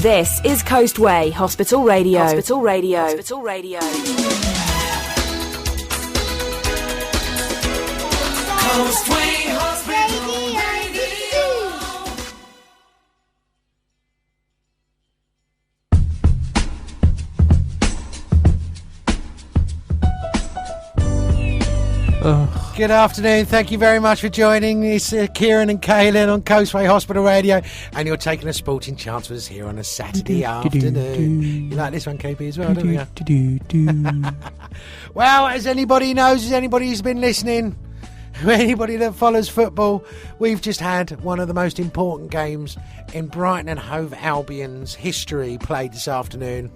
This is Coastway Hospital Radio. Hospital Radio. Hospital Radio. Coastway Hospital Good afternoon. Thank you very much for joining. It's Keiron and Kailun on Coastway Hospital Radio, and you're taking a sporting chance with us here on a Saturday afternoon. You like this one, KP, as well, don't you? Well, as anybody knows, as anybody who's been listening, anybody that follows football, we've just had one of the most important games in Brighton and Hove Albion's history played this afternoon.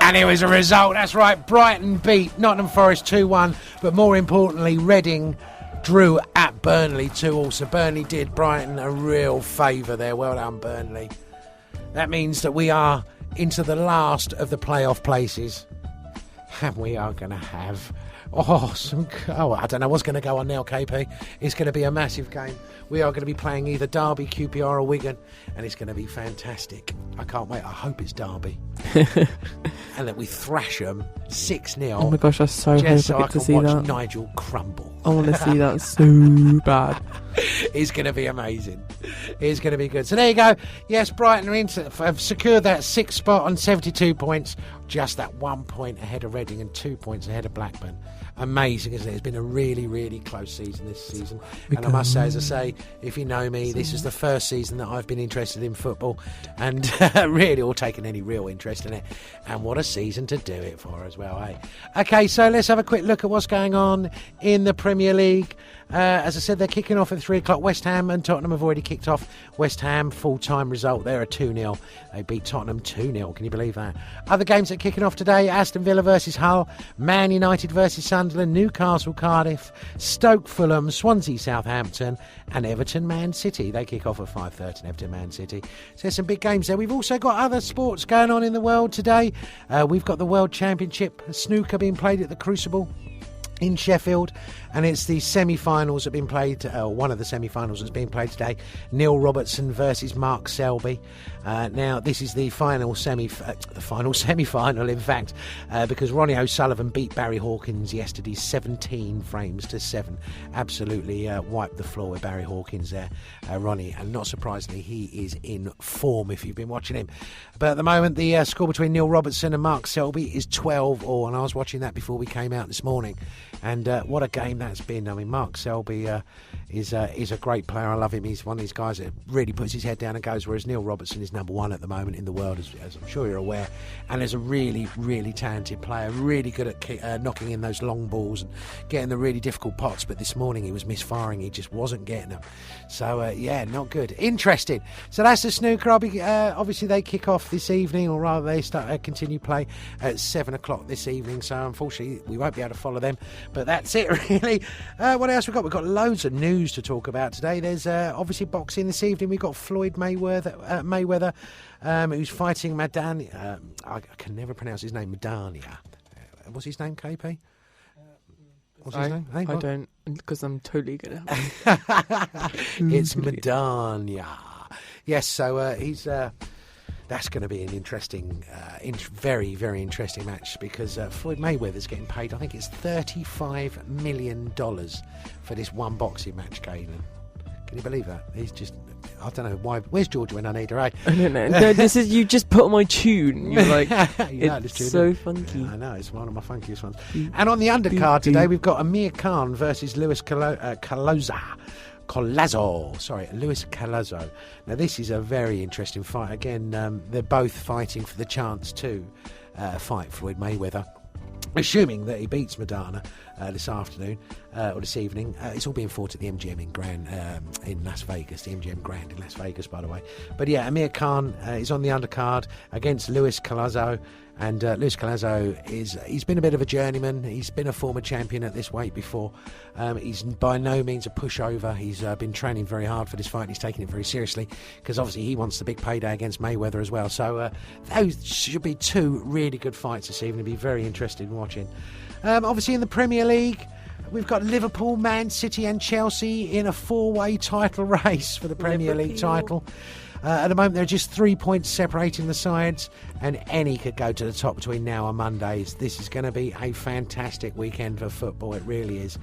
And it was a result, that's right, Brighton beat Nottingham Forest 2-1, but more importantly, Reading drew at Burnley 2-2. So Burnley did Brighton a real favour there. Well done, Burnley. That means that we are into the last of the playoff places. And we are going to have... I don't know what's going to go on now, KP. It's going to be a massive game. We are going to be playing either Derby, QPR or Wigan, and it's going to be fantastic. I can't wait. I hope it's Derby. And that we thrash them 6-0. Oh my gosh, I so hope so I get to see watch that. Nigel crumble. I want to see that so bad. It's going to be amazing. It's going to be good. So there you go. Yes, Brighton have secured that 6th spot on 72 points. Just that 1 point ahead of Reading and 2 points ahead of Blackburn. Amazing, isn't it? It's been a really, really close season this season. And I must say, as I say, if you know me, this is the first season that I've been interested in football and really or taken any real interest in it. And what a season to do it for as well, eh? Okay, so let's have a quick look at what's going on in the Premier League. As I said, they're kicking off at 3 o'clock. West Ham and Tottenham have already kicked off. West Ham, full-time result. They're a 2-0. They beat Tottenham 2-0. Can you believe that? Other games that are kicking off today, Aston Villa versus Hull, Man United versus Sunderland, Newcastle Cardiff, Stoke Fulham, Swansea Southampton, and Everton Man City. They kick off at 5:30, Everton Man City. So there's some big games there. We've also got other sports going on in the world today. We've got the World Championship snooker being played at the Crucible in Sheffield, and it's the semi-finals that have been played, one of the semi-finals that's being played today. Neil Robertson versus Mark Selby. Now this is the final semi-final in fact, because Ronnie O'Sullivan beat Barry Hawkins yesterday 17 frames to 7. Absolutely wiped the floor with Barry Hawkins there, Ronnie, and not surprisingly he is in form if you've been watching him. But at the moment the score between Neil Robertson and Mark Selby is 12-all, and I was watching that before we came out this morning, and what a game that's been. I mean, Mark Selby is a great player. I love him. He's one of these guys that really puts his head down and goes, whereas Neil Robertson is number one at the moment in the world, as I'm sure you're aware, and is a really, really talented player, really good at knocking in those long balls and getting the really difficult pots, but this morning he was misfiring. He just wasn't getting them. So, yeah, not good. Interesting. So that's the snooker. Obviously, they kick off this evening, or rather they continue play at 7 o'clock this evening, so unfortunately we won't be able to follow them, but that's it really. What else we've got? We've got loads of news to talk about today. There's obviously boxing this evening. We've got Floyd Mayweather, who's fighting Madania. I can never pronounce his name. Madania. What's his name, KP? What's his name? Hey, I don't, because I'm totally gonna. It's Madania. Yes, so he's. That's going to be an interesting, very, very interesting match, because Floyd Mayweather's getting paid, I think it's $35 million for this one boxing match, Kailun. Can you believe that? He's just, I don't know why. Where's Georgia when I need her, eh? I don't know. No, this is, you just put on my tune. You're like, it's tune, so funky. Yeah, I know, it's one of my funkiest ones. And on the undercard today, we've got Amir Khan versus Luis Collazo. Now this is a very interesting fight. Again, they're both fighting for the chance to fight Floyd Mayweather, assuming that he beats Madonna this afternoon or this evening. It's all being fought at the MGM in Las Vegas, the MGM Grand in Las Vegas, by the way. But yeah, Amir Khan is on the undercard against Luis Collazo. And Luis Collazo he's been a bit of a journeyman. He's been a former champion at this weight before. He's by no means a pushover. He's been training very hard for this fight. He's taking it very seriously, because obviously he wants the big payday against Mayweather as well. So those should be two really good fights this evening. Be very interested in watching. Obviously in the Premier League, we've got Liverpool, Man City and Chelsea in a 4-way title race for the Premier League title. At the moment, there are just 3 points separating the sides, and any could go to the top between now and Mondays. This is going to be a fantastic weekend for football, it really is.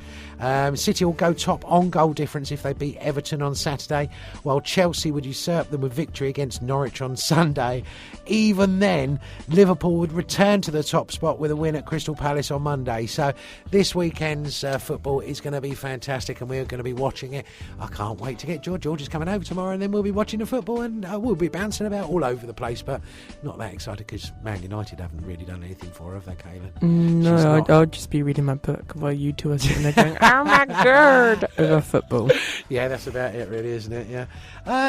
City will go top on goal difference if they beat Everton on Saturday, while Chelsea would usurp them with victory against Norwich on Sunday. Even then, Liverpool would return to the top spot with a win at Crystal Palace on Monday. So this weekend's football is going to be fantastic, and we're going to be watching it. I can't wait to get George. George is coming over tomorrow, and then we'll be watching the football, and we'll be bouncing about all over the place, but not that excited because Man United haven't really done anything for her, have they, Kailun? No, I'll just be reading my book while you two are sitting there going, oh my god, over football. Yeah, that's about it, really, isn't it? Yeah.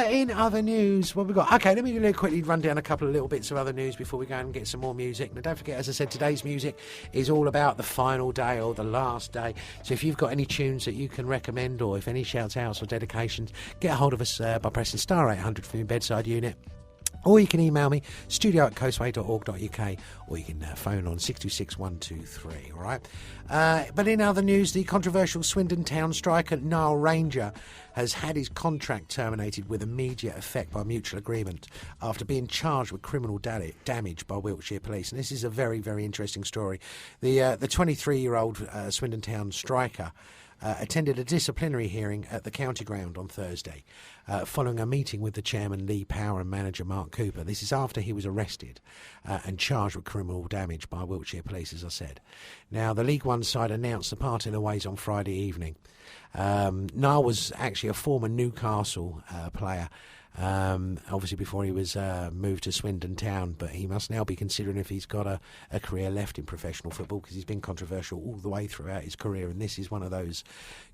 In other news, what have we got? Okay, let me really quickly run down a couple of little bits of other news before we go and get some more music. Now, don't forget, as I said, today's music is all about the final day or the last day. So if you've got any tunes that you can recommend, or if any shouts outs or dedications, get a hold of us by pressing star 800 for your bedside unit. Or you can email me, studio@coastway.org.uk, or you can phone on 626 123, all right? But in other news, the controversial Swindon Town striker Niall Ranger has had his contract terminated with immediate effect by mutual agreement after being charged with criminal damage by Wiltshire Police. And this is a very, very interesting story. The 23-year-old Swindon Town striker attended a disciplinary hearing at the county ground on Thursday, following a meeting with the chairman Lee Power and manager Mark Cooper. This is after he was arrested and charged with criminal damage by Wiltshire Police, as I said. Now, the League One side announced the parting of ways on Friday evening. Niall was actually a former Newcastle player, obviously before he was moved to Swindon Town, but he must now be considering if he's got a career left in professional football, because he's been controversial all the way throughout his career, and this is one of those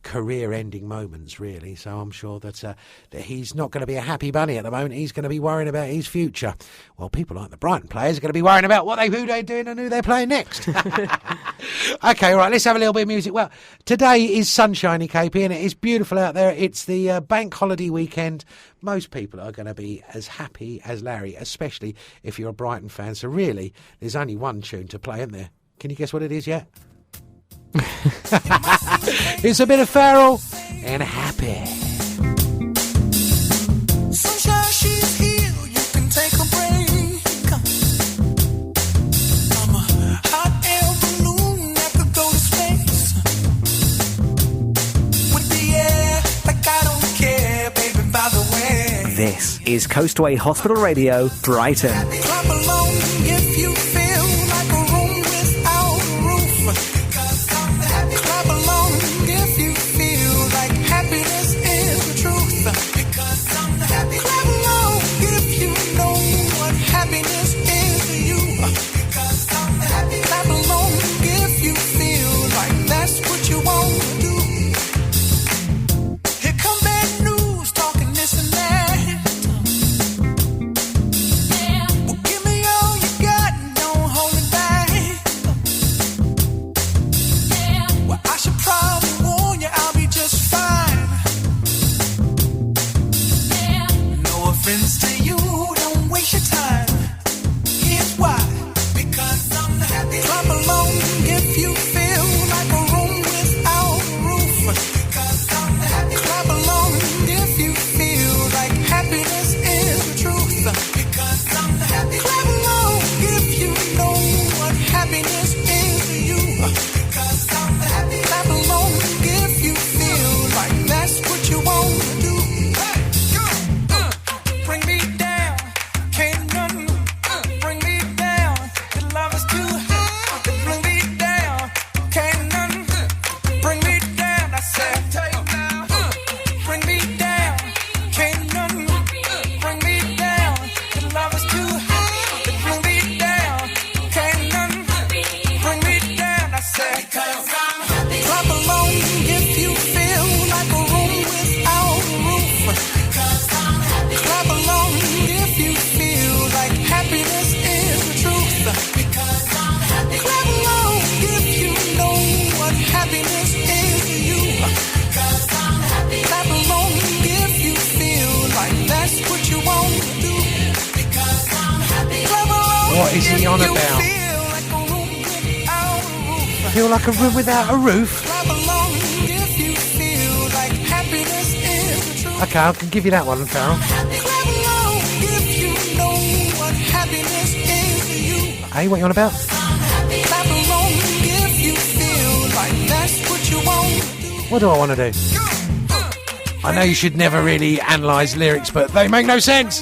career-ending moments, really. So I'm sure that he's not going to be a happy bunny at the moment. He's going to be worrying about his future. Well, people like the Brighton players are going to be worrying about who they're doing and who they're playing next. Okay, right, let's have a little bit of music. Well, today is sunshiny, KP, and it is beautiful out there. It's the bank holiday weekend. Most people are going to be as happy as Larry, especially if you're a Brighton fan. So really, there's only one tune to play, isn't there? Can you guess what it is yet? It's a bit of Farrell and Happy. Sunshine, she's here. You can take a break. I'm a hot air balloon that could go to space. With the air, like I don't care, baby, by the way. This is Coastway Hospital Radio, Brighton. Clap along if you feel like a room without a roof. Clap along if you feel like happiness is the truth. Because I'm happy. Clap along if you know what happiness is to you. Because I'm happy. Clap along if you feel like that's what you want to do. Here come bad news, talking this and that. Friends to you, don't waste your time. Here's why. Because I'm happy. Clap along if you feel like a room without a roof. Because I'm happy. Clap along if you feel like happiness is the truth. Because I'm happy. Clap along if you know what happiness is to you. Because I'm happy. Clap along if you feel like that's what you want to do. Bring me down, can't none bring me down. Your love is too high. Bring me down, can't none bring me down. I said, bring me down, can't none bring me down. Your love is too high. Bring me down, can't none bring me down. I said, clap along if you feel like a room without a roof. Clap along if you feel like happiness is the truth. Because I'm happy. Clap along if you know what happiness is to you. Because I'm happy. Clap along if you feel like that's what you want to do. Because I'm happy. Clap along What is he on if you about? feel like a room without a roof. Feel like a room without a roof? Clap along if you feel like happiness is the truth. Okay, I can give you that one, Farrell. Clap along if you know what happiness is to Hey, what you on about? Clap along if you feel like that's what you want. What do I want to do? I know you should never really analyse lyrics, but they make no sense.